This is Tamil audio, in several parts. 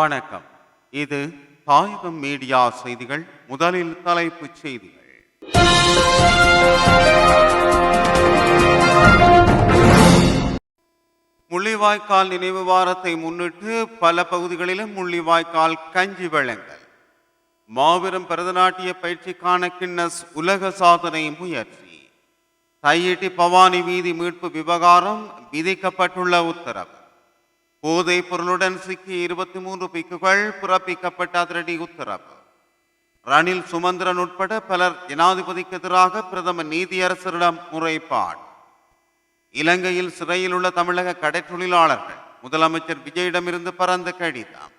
வணக்கம். இது தாயகம் மீடியா செய்திகள். முதலில் தலைப்புச் செய்திகள். முள்ளிவாய்க்கால் நினைவு வாரத்தை முன்னிட்டு பல பகுதிகளிலும் முள்ளிவாய்க்கால் கஞ்சி வழங்கல். மாபெரும் பரதநாட்டிய பயிற்சிக்கான கின்னஸ் உலக சாதனை முயற்சி. தையிட்டி பவானி வீதி மீட்பு விவகாரம் விதிக்கப்பட்டுள்ள உத்தரவு. போதைப் பொருளுடன் சிக்கி 23 பிக்குகள் பிறப்பிக்கப்பட்ட அதிரடி உத்தரவு. ரணில் சுமந்திரன் உட்பட பலர் ஜனாதிபதிக்கு எதிராக பிரதமர் நீதியரசரிடம் முறைப்பாடு. இலங்கையில் சிறையில் உள்ள தமிழக கடற்றொழிலாளர்கள் முதலமைச்சர் விஜயிடமிருந்து பறந்த கடிதம்.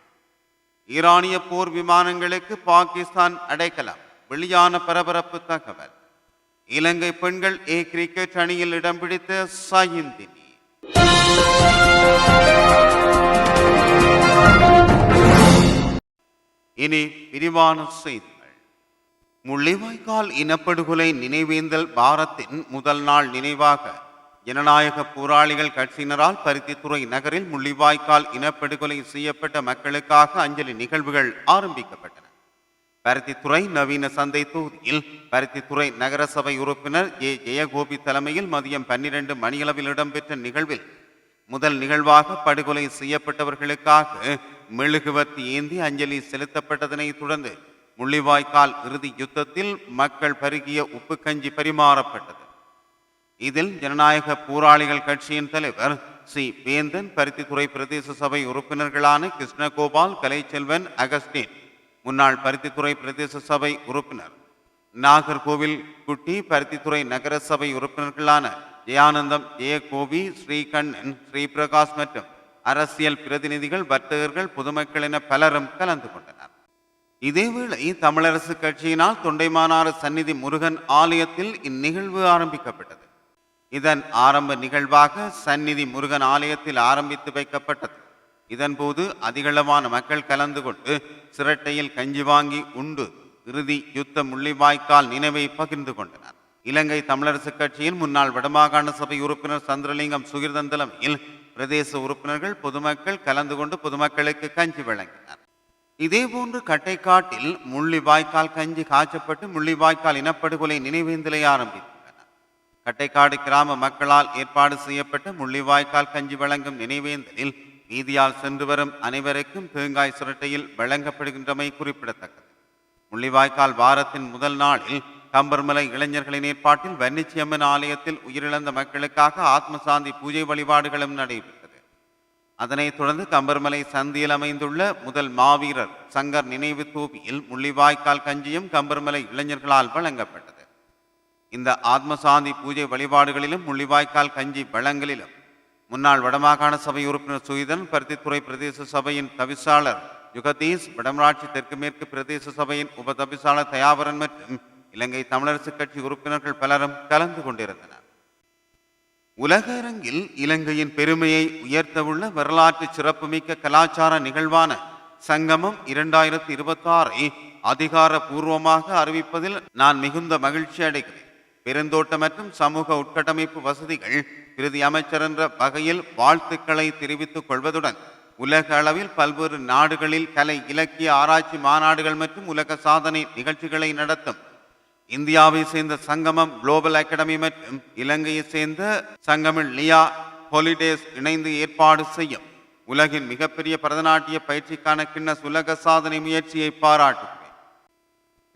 ஈரானிய போர் விமானங்களுக்கு பாகிஸ்தான் அடைக்கலம். வெளியான பரபரப்பு தகவல். இலங்கை பெண்கள் ஏ கிரிக்கெட் அணியில் இடம் பிடித்த சயிந்தினி. இனி விரிவான செய்திகள். முள்ளிவாய்க்கால் இனப்படுகொலை நினைவேந்தல் வாரத்தின் முதல் நாள் நினைவாக ஜனநாயக போராளிகள் கட்சியினரால் பருத்தித்துறை நகரில் முள்ளிவாய்க்கால் இனப்படுகொலை செய்யப்பட்ட மக்களுக்காக அஞ்சலி நிகழ்வுகள் ஆரம்பிக்கப்பட்டன. பருத்தித்துறை நவீன சந்தை தொகுதியில் பருத்தித்துறை நகரசபை உறுப்பினர் ஏ ஜெயகோபி தலைமையில் மதியம் 12 மணியளவில் இடம்பெற்ற நிகழ்வில் முதல் நிகழ்வாக படுகொலை செய்யப்பட்டவர்களுக்காக மெழுகுவர்த்தி ஏந்தி அஞ்சலி செலுத்தப்பட்டதனை தொடர்ந்து முள்ளிவாய்க்கால் இறுதி யுத்தத்தில் மக்கள் பருகிய உப்பு கஞ்சி பரிமாறப்பட்டது. இதில் ஜனநாயக போராளிகள் கட்சியின் தலைவர் சி வேந்தன், பருத்தித்துறை பிரதேச சபை உறுப்பினர்களான கிருஷ்ணகோபால், கலைச்செல்வன், அகஸ்டின், முன்னாள் பருத்தித்துறை பிரதேச சபை உறுப்பினர் நாகர்கோவில் குட்டி, பருத்தித்துறை நகர சபை உறுப்பினர்களான ஜெயானந்தம், ஜெயகோபி, ஸ்ரீகண்ணன், ஸ்ரீபிரகாஷ் மற்றும் அரசியல் பிரதிநிதிகள், வர்த்தகர்கள், பொதுமக்கள் என பலரும் கலந்து கொண்டனர். இதேவேளை தமிழரசு கட்சியினால் தொண்டைமானாறு சந்நிதி முருகன் ஆலயத்தில் இந்நிகழ்வு ஆரம்பிக்கப்பட்டது. இதன் ஆரம்ப நிகழ்வாக சந்நிதி முருகன் ஆலயத்தில் ஆரம்பித்து வைக்கப்பட்டது. இதன்போது அதிகளவான மக்கள் கலந்து கொண்டு சிரட்டையில் கஞ்சி வாங்கி உண்டு இறுதி யுத்த முள்ளிவாய்க்கால் நினைவை பகிர்ந்து கொண்டனர். இலங்கை தமிழரசு கட்சியின் முன்னாள் வடமாகாண சபை உறுப்பினர் சந்திரலிங்கம் சுகிர்தன் தலைமையில் பிரதேச உறுப்பினர்கள், பொதுமக்கள் கலந்து கொண்டு பொதுமக்களுக்கு கஞ்சி வழங்கினர். இதேபோன்று கட்டைக்காட்டில் முள்ளிவாய்க்கால் கஞ்சி காய்ச்சப்பட்டு முள்ளிவாய்க்கால் இனப்படுகொலை நினைவேந்தலை ஆரம்பித்துள்ளனர். கட்டைக்காடு கிராம மக்களால் ஏற்பாடு செய்யப்பட்ட முள்ளிவாய்க்கால் கஞ்சி வழங்கும் நினைவேந்தலில் வீதியால் சென்று வரும் அனைவருக்கும் தேங்காய் சிரட்டையில் வழங்கப்படுகின்றமை குறிப்பிடத்தக்கது. முள்ளிவாய்க்கால் வாரத்தின் முதல் நாளில் கம்பர்மலை இளைஞர்களின் ஏற்பாட்டில் வன்னிச்சியம்மன் ஆலயத்தில் உயிரிழந்த மக்களுக்காக ஆத்மசாந்தி பூஜை வழிபாடுகளும் நடைபெற்றது. அதனைத் தொடர்ந்து கம்பர்மலை சந்தியில் அமைந்துள்ள முதல் மாவீரர் சங்கர் நினைவு தூபியில் முள்ளிவாய்க்கால் கஞ்சியும் கம்பர்மலை இளைஞர்களால் வழங்கப்பட்டது. இந்த ஆத்மசாந்தி பூஜை வழிபாடுகளிலும் முள்ளிவாய்க்கால் கஞ்சி வழங்கலிலும் முன்னாள் வடமாகாண சபை உறுப்பினர் சுயிதன், பருத்தித்துறை பிரதேச சபையின் தவிசாளர் யுகதீஸ், வடமராட்சி தெற்கு மேற்கு பிரதேச சபையின் உப தவிசாளர் தயாவரன் மற்றும் இலங்கை தமிழரசு கட்சி உறுப்பினர்கள் பலரும் கலந்து கொண்டிருந்தனர். உலக அரங்கில் இலங்கையின் பெருமையை உயர்த்தவுள்ள வரலாற்று சிறப்புமிக்க கலாச்சார நிகழ்வான சங்கமம் 2026 அதிகாரபூர்வமாக அறிவிப்பதில் நான் மிகுந்த மகிழ்ச்சி அடைகிறேன். பெருந்தோட்ட மற்றும் சமூக உட்கட்டமைப்பு வசதிகள் பிரதி அமைச்சர் என்ற வகையில் வாழ்த்துக்களை தெரிவித்துக் கொள்வதுடன் உலக அளவில் பல்வேறு நாடுகளில் கலை, இலக்கிய, ஆராய்ச்சி மாநாடுகள் மற்றும் உலக சாதனை நிகழ்ச்சிகளை நடத்தும் இந்தியாவை சேர்ந்த சங்கமம் குளோபல் அகாடமி மற்றும் இலங்கையை சேர்ந்த சங்கமில் லியா ஹாலிடேஸ் இணைந்து ஏற்பாடு செய்யும் உலகின் மிகப்பெரிய பரதநாட்டிய பயிற்சிக்கான கின்னஸ் உலக சாதனை முயற்சியை பாராட்டுகிறேன்.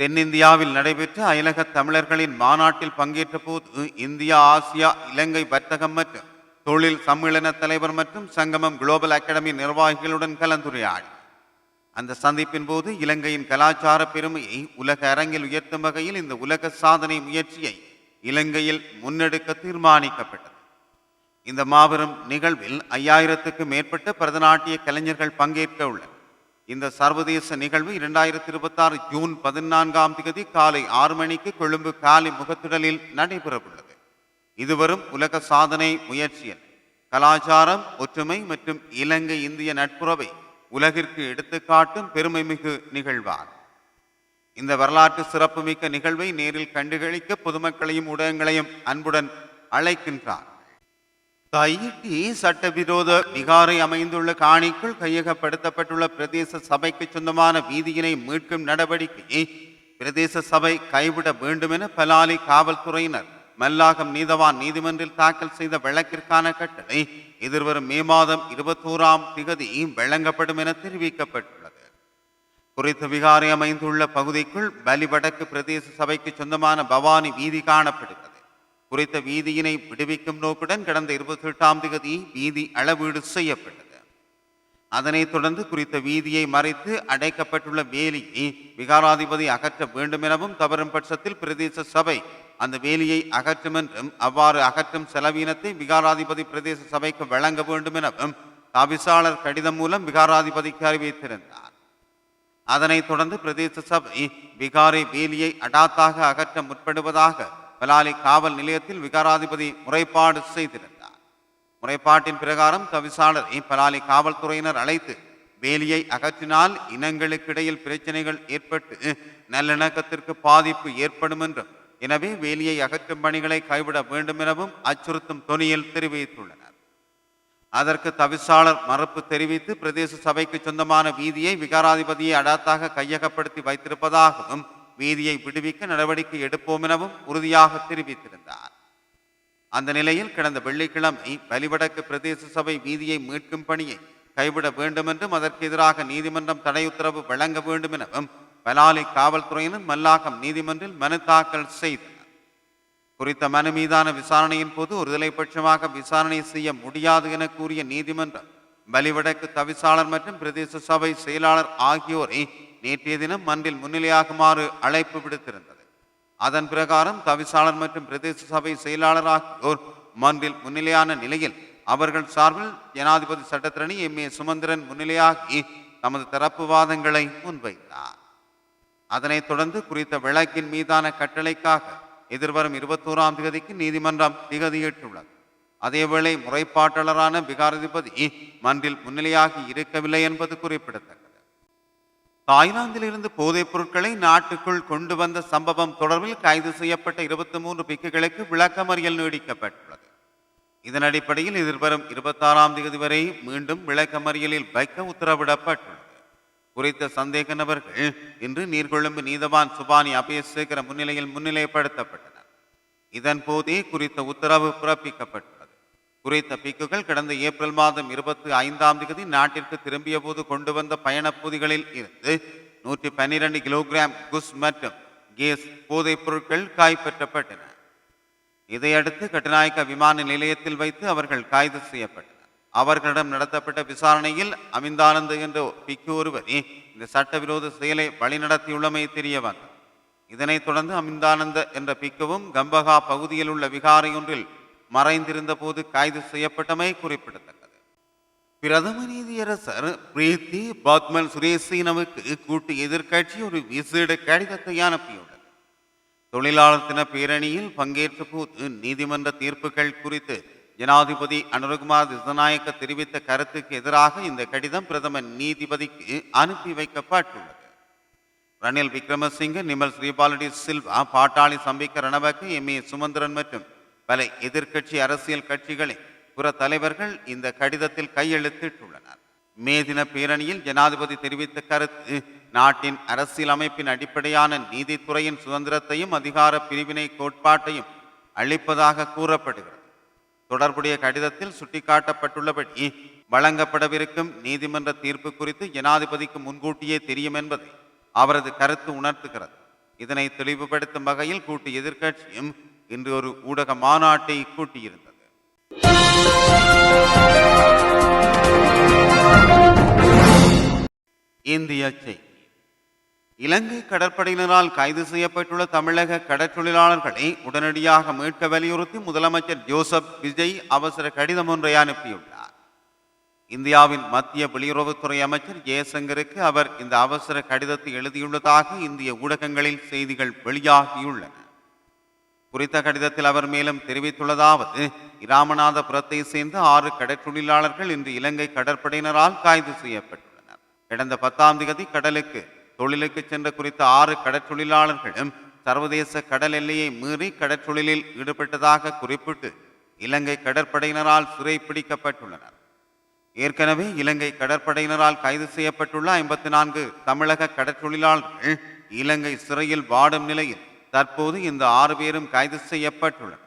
தென்னிந்தியாவில் நடைபெற்ற அயலக தமிழர்களின் மாநாட்டில் பங்கேற்ற போது இந்தியா, ஆசியா, இலங்கை வர்த்தகம் மற்றும் தொழில் சம்மேளன தலைவர் மற்றும் சங்கமம் குளோபல் அகாடமி நிர்வாகிகளுடன் கலந்துரையாடி அந்த சந்திப்பின் போது இலங்கையின் கலாச்சார பெருமையை உலக அரங்கில் உயர்த்தும் வகையில் இந்த உலக சாதனை முயற்சியை இலங்கையில் முன்னெடுக்க தீர்மானிக்கப்பட்டது. இந்த மாபெரும் நிகழ்வில் 5000க்கும் மேற்பட்ட பரதநாட்டிய கலைஞர்கள் பங்கேற்க உள்ளனர். இந்த சர்வதேச நிகழ்வு 2026 ஜூன் 14 காலை 6 மணிக்கு கொழும்பு காலி முகத்திடலில் நடைபெறவுள்ளது. இதுவரும் உலக சாதனை முயற்சியில் கலாச்சாரம், ஒற்றுமை மற்றும் இலங்கை இந்திய நட்புறவை உலகிற்கு எடுத்துக்காட்டும் பெருமை மிகு நிகழ்வார். இந்த வரலாற்று சிறப்புமிக்க நிகழ்வை நேரில் கண்டுகளிக்க பொதுமக்களையும் ஊடகங்களையும் அன்புடன் அழைக்கின்றார். தையிட்டி சட்டவிரோத விகாரை அமைந்துள்ள காணிக்குள் கையகப்படுத்தப்பட்டுள்ள பிரதேச சபைக்கு சொந்தமான வீதியினை மீட்கும் நடவடிக்கையை பிரதேச சபை கைவிட வேண்டும் என பலாலி காவல்துறையினர் மல்லாகம் நீதவான் நீதிமன்றில் தாக்கல் செய்த வழக்கிற்கான கட்டளை எதிர்வரும் மே மாதம் 21ஆம் திகதி வழங்கப்படும் என தெரிவிக்கப்பட்டுள்ளது. குறித்த விகாரை அமைந்துள்ள பகுதிக்குள் பலிவடக்கு பிரதேச சபைக்கு சொந்தமான பவானி வீதி காணப்படுகிறது. குறித்த வீதியினை விடுவிக்கும் நோக்குடன் கடந்த 28ஆம் தேதி வீதி அளவீடு செய்யப்பட்டது. அதனைத் தொடர்ந்து குறித்த வீதியை மறைத்து அடைக்கப்பட்டுள்ள வேலியை விகாராதிபதி அகற்ற வேண்டும் எனவும், தவறும் பட்சத்தில் பிரதேச சபை அந்த வேலியை அகற்றும் என்றும், அவ்வாறு அகற்றும் செலவீனத்தை விகாராதிபதி பிரதேச சபைக்கு வழங்க வேண்டும் எனவும் தவிசாளர் கடிதம் மூலம் விகாராதிபதிக்கு அறிவித்திருந்தார். அதனைத் தொடர்ந்து பிரதேச சபை விகாரை வேலியை அடாத்தாக அகற்ற முற்படுவதாக பலாலி காவல் நிலையத்தில் விகாராதிபதி முறைப்பாடு செய்திருந்தார். முறைப்பாட்டின் பிரகாரம் தவிசாளரை பலாலி காவல்துறையினர் அழைத்து வேலியை அகற்றினால் இனங்களுக்கிடையில் பிரச்சனைகள் ஏற்பட்டு நல்லிணக்கத்திற்கு பாதிப்பு ஏற்படும் என்றும், எனவே வேலியை அகற்றும் பணிகளை கைவிட வேண்டும் எனவும் அச்சுறுத்தும் தொனியில் தெரிவித்துள்ளனர். அதற்கு தவிசாளர் மறுப்பு தெரிவித்து பிரதேச சபைக்கு சொந்தமான வீதியை விகாராதிபதியை அடாத்தாக கையகப்படுத்தி வைத்திருப்பதாகவும், வீதியை விடுவிக்க நடவடிக்கை எடுப்போம் எனவும் உறுதியாக தெரிவித்திருந்தார். அந்த நிலையில் கடந்த வெள்ளிக்கிழமை பலிவடக்கு பிரதேச சபை வீதியை மீட்கும் பணியை கைவிட வேண்டும் என்றும், அதற்கு எதிராக நீதிமன்றம் தடை உத்தரவு வழங்க வேண்டும் எனவும் பலாலி காவல்துறையினர் மல்லாகம் நீதிமன்றில் மனு தாக்கல் செய்தனர். குறித்த மனு மீதான விசாரணையின் போது ஒருதலை பட்சமாக விசாரணை செய்ய முடியாது என கூறிய நீதிமன்றம் பலிவடக்கு தவிசாளர் மற்றும் பிரதேச சபை செயலாளர் ஆகியோரை நேற்றைய தினம் மன்றில் முன்னிலையாகுமாறு அழைப்பு விடுத்திருந்தது. அதன் பிரகாரம் தவிசாளர் மற்றும் பிரதேச சபை செயலாளர் ஆகியோர் மன்றில் முன்னிலையான நிலையில் அவர்கள் சார்பில் ஜனாதிபதி சட்டத்திரணி எம் ஏ சுமந்திரன் முன்னிலையாகி தமது தரப்பு வாதங்களை முன்வைத்தார். அதனைத் தொடர்ந்து குறித்த வழக்கின் மீதான கட்டளைக்காக எதிர்வரும் 21ஆம் தேதிக்கு நீதிமன்றம் திகதியிட்டுள்ளது. அதேவேளை முறைப்பாட்டாளரான விகாராதிபதி மன்றில் முன்னிலையாகி இருக்கவில்லை என்பது குறிப்பிடத்தக்கது. தாய்லாந்திலிருந்து போதைப் பொருட்களை நாட்டுக்குள் கொண்டு வந்த சம்பவம் தொடர்பில் கைது செய்யப்பட்ட 23 பிக்குகளுக்கு விளக்கமறியல் நீடிக்கப்பட்டுள்ளது. இதன் அடிப்படையில் எதிர்வரும் 26ஆம் தேதி வரை மீண்டும் விளக்கமறியலில் வைக்க உத்தரவிடப்பட்டுள்ளது. குறித்த சந்தேக நபர்கள் இன்று நீர்கொழும்பு நீதவான் சுபானி அபேசேகர முன்னிலையில் முன்னிலைப்படுத்தப்பட்டனர். இதன் போதே குறித்த உத்தரவு பிறப்பிக்கப்பட்டுள்ளது. குறித்த பிக்குகள் கடந்த ஏப்ரல் மாதம் 25ஆம் தேதி நாட்டிற்கு திரும்பிய போது கொண்டு வந்த பயணப்பொதிகளில் இருந்து 112 கிலோகிராம் குஸ் மற்றும் கேஸ் போதைப் பொருட்கள் கைப்பற்றப்பட்டன. இதையடுத்து கட்டுநாயக்க விமான நிலையத்தில் வைத்து அவர்கள் கைது செய்யப்பட்டனர். அவர்களிடம் நடத்தப்பட்ட விசாரணையில் அமிந்தானந்த் என்ற பிக்கு ஒருவர் இந்த சட்டவிரோத செயலை வழிநடத்தியுள்ளமை தெரிய வந்தது. இதனைத் தொடர்ந்து அமிந்தானந்த என்ற பிக்குவும் கம்பகா பகுதியில் உள்ள விகாரை ஒன்றில் மறைந்திருந்த போது கைது செய்யப்பட்டமை குறிப்பிடத்தக்கது. பிரதம நீதியரசர் பிரீத்தி பாத்மல் சுரேசீனவுக்கு கூட்டு எதிர்க்கட்சி ஒரு விசேட கடிதத்தை அனுப்பியுள்ளது. தொழிலாளர் தின பேரணியில் பங்கேற்ற போது நீதிமன்ற தீர்ப்புகள் குறித்து ஜனாதிபதி அனுரகுமார் திசாநாயக்க தெரிவித்த கருத்துக்கு எதிராக இந்த கடிதம் பிரதம நீதிபதிக்கு அனுப்பி வைக்கப்பட்டுள்ளது. ரணில் விக்ரமசிங்க, நிமல் ஸ்ரீபாலடி சில்வா, பாட்டாளி சம்பிக்க ரணவக்க, எம் ஏ சுமந்திரன் மற்றும் பல எதிர்க்கட்சி அரசியல் கட்சிகளின் புற தலைவர்கள் இந்த கடிதத்தில் கையெழுத்திட்டுள்ளனர். மே தின பேரணியில் ஜனாதிபதி தெரிவித்த கருத்து நாட்டின் அரசியல் அமைப்பின் அடிப்படையான நீதித்துறையின் சுதந்திரத்தையும் அதிகார பிரிவினை கோட்பாட்டையும் அளிப்பதாக கூறப்படுகிறது. தொடர்புடைய கடிதத்தில் சுட்டிக்காட்டப்பட்டுள்ளபடி வழங்கப்படவிருக்கும் நீதிமன்ற தீர்ப்பு குறித்து ஜனாதிபதிக்கு முன்கூட்டியே தெரியும் என்பதை அவரது கருத்து உணர்த்துகிறது. இதனை தெளிவுபடுத்தும் வகையில் கூட்டு எதிர்க்கட்சியும் இன்று ஒரு ஊடக மாநாட்டை கூட்டியிருந்தது. இந்திய செய்தி. இலங்கை கடற்படையினரால் கைது செய்யப்பட்டுள்ள தமிழக கடற்றொழிலாளர்களை உடனடியாக மீட்க வலியுறுத்தி முதலமைச்சர் ஜோசப் விஜய் அவசர கடிதம் ஒன்றை அனுப்பியுள்ளார். இந்தியாவின் மத்திய வெளியுறவுத்துறை அமைச்சர் ஜெயசங்கருக்கு அவர் இந்த அவசர கடிதத்தை எழுதியுள்ளதாக இந்திய ஊடகங்களில் செய்திகள் வெளியாகியுள்ளன. குறித்த கடிதத்தில் அவர் மேலும் தெரிவித்துள்ளதாவது, இராமநாதபுரத்தை சேர்ந்த 6 கடற்றொழிலாளர்கள் இன்று இலங்கை கடற்படையினரால் கைது செய்யப்பட்டுள்ளனர். கடந்த 10ஆம் தேதி கடலுக்கு தொழிலுக்கு சென்ற குறித்த 6 கடற்றொழிலாளர்களும் சர்வதேச கடல் எல்லையை மீறி கடற்றொழிலில் ஈடுபட்டதாக குறிப்பிட்டு இலங்கை கடற்படையினரால் சிறைப்பிடிக்கப்பட்டுள்ளனர். ஏற்கனவே இலங்கை கடற்படையினரால் கைது செய்யப்பட்டுள்ள 54 தமிழக கடற்றொழிலாளர்கள் இலங்கை சிறையில் வாடும் நிலையில் தற்போது இந்த 6 பேரும் கைது செய்யப்பட்டுள்ளனர்.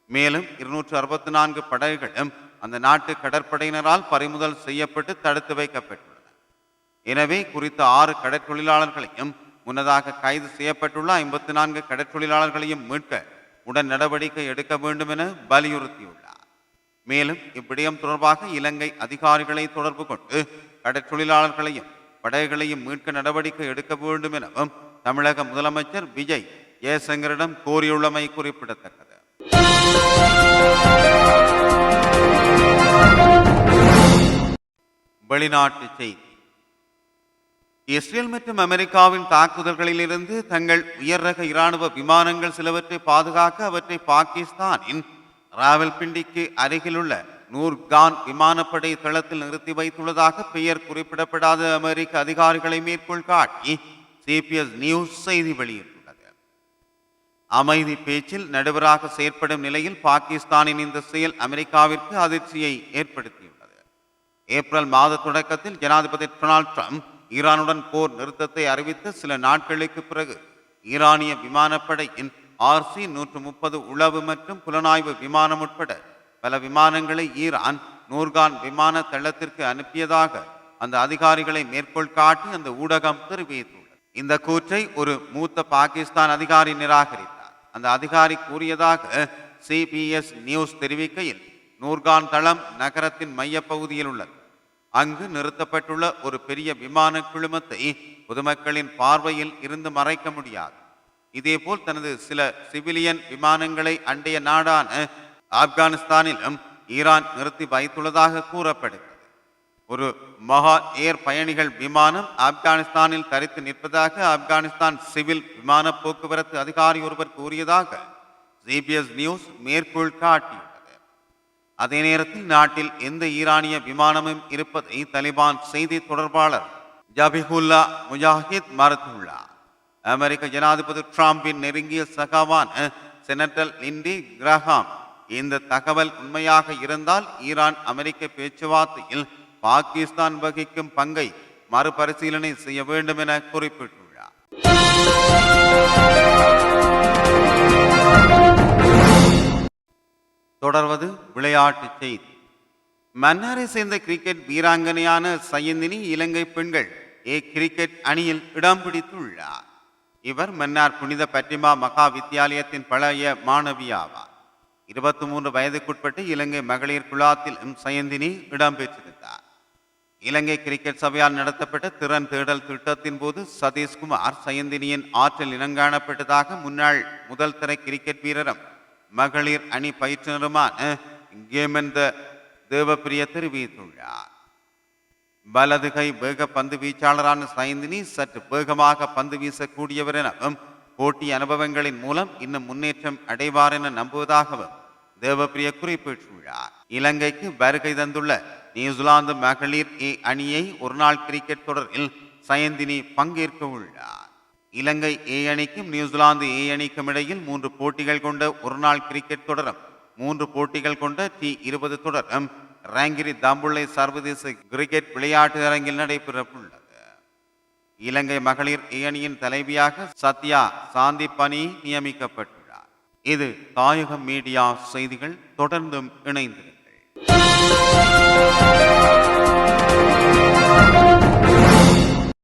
மேலும் 264 படகுகளும் அந்த நாட்டு கடற்படையினரால் பறிமுதல் செய்யப்பட்டு தடுத்து வைக்கப்பட்டுள்ளன. எனவே குறித்த 6 கடற்தொழிலாளர்களையும் முன்னதாக கைது செய்யப்பட்டுள்ள 54 கடற்தொழிலாளர்களையும் மீட்க உடன் நடவடிக்கை எடுக்க வேண்டும் என வலியுறுத்தியுள்ளார். மேலும் இவ்விடயம் தொடர்பாக இலங்கை அதிகாரிகளை தொடர்பு கொண்டு கடற்தொழிலாளர்களையும் படகுகளையும் மீட்க நடவடிக்கை எடுக்க வேண்டும் எனவும் தமிழக முதலமைச்சர் விஜய் ஜெயசங்கரிடம் கோரியுள்ளமை குறிப்பிடத்தக்கது. வெளிநாட்டு செய்தி. இஸ்ரேல் மற்றும் அமெரிக்காவின் தாக்குதல்களிலிருந்து தங்கள் உயர் ரக இராணுவ விமானங்கள் சிலவற்றை பாதுகாக்க அவற்றை பாகிஸ்தானின் ராவல்பிண்டிக்கு அருகிலுள்ள நூர்கான் விமானப்படை தளத்தில் நிறுத்தி வைத்துள்ளதாக பெயர் குறிப்பிடப்படாத அமெரிக்க அதிகாரிகளை மேற்கோள் காட்டி சிபிஎஸ் நியூஸ் செய்தி வெளியிட்டுள்ளது. அமைதி பேச்சில் நடுவராக செயற்படும் நிலையில் பாகிஸ்தானின் இந்த செயல் அமெரிக்காவிற்கு அதிர்ச்சியை ஏற்படுத்தியுள்ளது. ஏப்ரல் மாத தொடக்கத்தில் ஜனாதிபதி டொனால்ட் ட்ரம்ப் ஈரானுடன் போர் நிறுத்தத்தை அறிவித்த சில நாட்களுக்கு பிறகு ஈரானிய விமானப்படையின் RC-130 உளவு மற்றும் புலனாய்வு விமானம் உட்பட பல விமானங்களை ஈரான் நூர்கான் விமான தளத்திற்கு அனுப்பியதாக அந்த அதிகாரிகளை மேற்கோள் காட்டி அந்த ஊடகம் தெரிவித்துள்ளது. இந்த கூற்றை ஒரு மூத்த பாகிஸ்தான் அதிகாரி நிராகரித்தார். அந்த அதிகாரி கூறியதாக சிபிஎஸ் நியூஸ் தெரிவிக்கையில், நூர்கான் தளம் நகரத்தின் மையப்பகுதியில் உள்ளது. அங்கு நிறுத்தப்பட்டுள்ள ஒரு பெரிய விமான குழுமத்தை பொதுமக்களின் பார்வையில் இருந்து மறைக்க முடியாது. இதேபோல் தனது சில சிவிலியன் விமானங்களை அண்டைய நாடான ஆப்கானிஸ்தானிலும் ஈரான் நிறுத்தி வைத்துள்ளதாக கூறப்படுகிறது. ஒரு மகா ஏர் பயணிகள் விமானம் ஆப்கானிஸ்தானில் தரித்து நிற்பதாக ஆப்கானிஸ்தான் சிவில் விமான போக்குவரத்து அதிகாரி ஒருவர் கூறியதாக சிபிஎஸ் நியூஸ் மேற்கோள் காட்டியுள்ளது. அதே நேரத்தில் நாட்டில் எந்த ஈரானிய விமானமும் இருப்பதை தலிபான் செய்தி தொடர்பாளர் ஜபிஹுல்லா முஜாஹித் மறுத்துள்ளார். அமெரிக்க ஜனாதிபதி டிரம்பின் நெருங்கிய சகாவான செனட்டர் லிண்டி கிரஹாம் இந்த தகவல் உண்மையாக இருந்தால் ஈரான் அமெரிக்க பேச்சுவார்த்தையில் பாகிஸ்தான் வகிக்கும் பங்கை மறுபரிசீலனை செய்ய வேண்டும் என குறிப்பிட்டுள்ளார். தொடர்வது விளையாட்டுச் செய்தி. மன்னாரை சேர்ந்த கிரிக்கெட் வீராங்கனையான சயந்தினி இலங்கை பெண்கள் கிரிக்கெட் அணியில் இடம் பிடித்துள்ளார். இவர் மன்னார் புனித பற்றிமா மகா வித்தியாலயத்தின் பழைய மாணவியாவார். 23 வயதுக்குட்பட்டு இலங்கை மகளிர் குழாத்திலும் சயந்தினி இடம்பெற்றிருந்தார். இலங்கை கிரிக்கெட் சபையால் நடத்தப்பட்ட திறன் தேடல் திட்டத்தின் போது சதீஷ்குமார் சயந்தினியின் ஆற்றல் இனங்காணப்பட்டதாக முன்னாள் முதல் தர கிரிக்கெட் வீரரும் மகளிர் அணி பயிற்றுனருமான கேமந்த தேவப்பிரிய தெரிவித்துள்ளார். வலது கை வேக பந்து வீச்சாளரான சயந்தினி சற்று வேகமாக பந்து வீசக்கூடியவர் எனவும் போட்டி அனுபவங்களின் மூலம் இன்னும் முன்னேற்றம் அடைவார் என நம்புவதாகவும் தேவப்பிரிய குறிப்பிட்டுள்ளார். இலங்கைக்கு வருகை தந்துள்ள நியூசிலாந்து மகளிர் அணியை ஒருநாள் கிரிக்கெட் தொடரில் சயந்தினி பங்கேற்க உள்ளார். இலங்கை அணிக்கும் நியூசிலாந்து அணிக்கும் இடையில் 3 போட்டிகள் கொண்ட ஒருநாள் கிரிக்கெட் தொடரும் 3 போட்டிகள் கொண்ட T20 தொடரும் ரங்கிரி தம்புள்ளை சர்வதேச கிரிக்கெட் விளையாட்டு அரங்கில் நடைபெறவுள்ளது. இலங்கை மகளிர் அணியின் தலைவியாக சத்யா சாந்திப்பனி நியமிக்கப்பட்டுள்ளார். இது தாயகம் மீடியா செய்திகள். தொடர்ந்தும் இணைந்து